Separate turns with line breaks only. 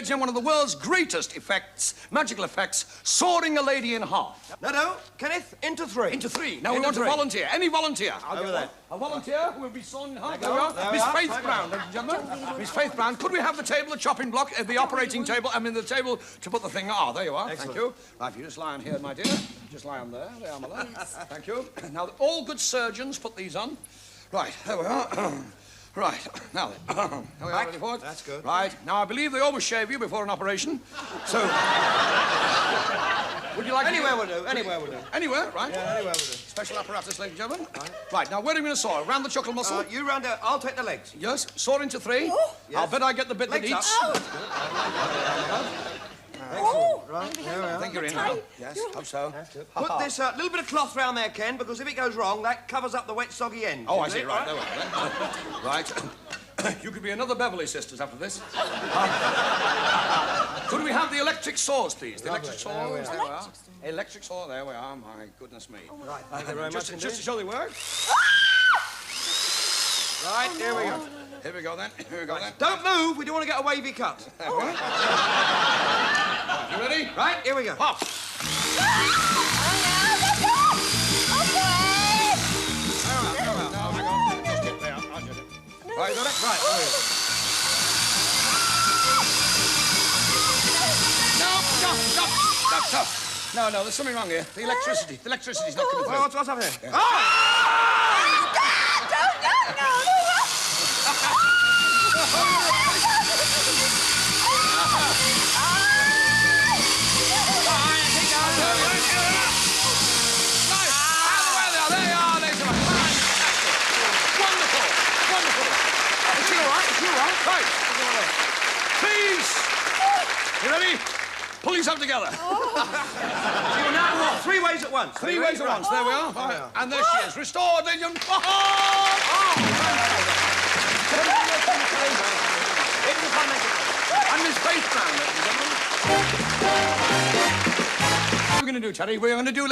One of the world's greatest effects, magical effects, sawing a lady in half.
No, Kenneth, into three.
Into three. Now we want a volunteer. Any volunteer?
Over there.
A volunteer who will be sawn in half.
There we are.
Miss Faith Brown, ladies and gentlemen. Miss Faith Brown, could we have the table, the chopping block, the operating table, the table to put the thing on? There you are.
Excellent.
Thank you. Right, you just lie on here, my dear. Just lie on there. There, my love. Thank you. Now, all good surgeons put these on. Right, there we are. Right, now then. Here we are, ready for it?
That's good.
Right, now I believe they always shave you before an operation. So, would you like
Anywhere will do, anywhere will do.
Anywhere, right?
Yeah, anywhere will do.
Special apparatus, ladies and gentlemen. Right, now where are we going to saw? Around the chuckle muscle?
You round out, I'll take the legs.
Yes, saw into three.
Oh.
Yes.
I'll bet I get the bit
Legs
that
up.
eats.
Oh,
Right, here we
I
are.
think you're in now. Yes, hope so.
Put this little bit of cloth round there, Ken, because if it goes wrong, that covers up the wet, soggy end.
Oh, I
You
see, right, there we are. Right. You could be another Beverly Sisters after this. Could we have the electric saws, please? The electric saws, there we are. Electric saw, there we are. My goodness me.
Right, thank you very much
Just
indeed.
to show they work.
Right, here we go.
Here we go then. Here we go then.
Don't move, we don't want to get a wavy cut.
There we are. You ready?
Right, here we go.
Pop. Right, got it? Right, there we go. Stop. No, there's something wrong here. The electricity's not coming through.
Well, what's up here?
Yeah.
Oh!
Right. Please. You ready? Pull yourself together.
You will now walk 3 ways at once.
Three ways at once. There we are.
Right.
And there she is. Restored, ladies and gentlemen. And Miss Faith Brown, ladies and gentlemen. What are we going to do, Terry? We're going to do...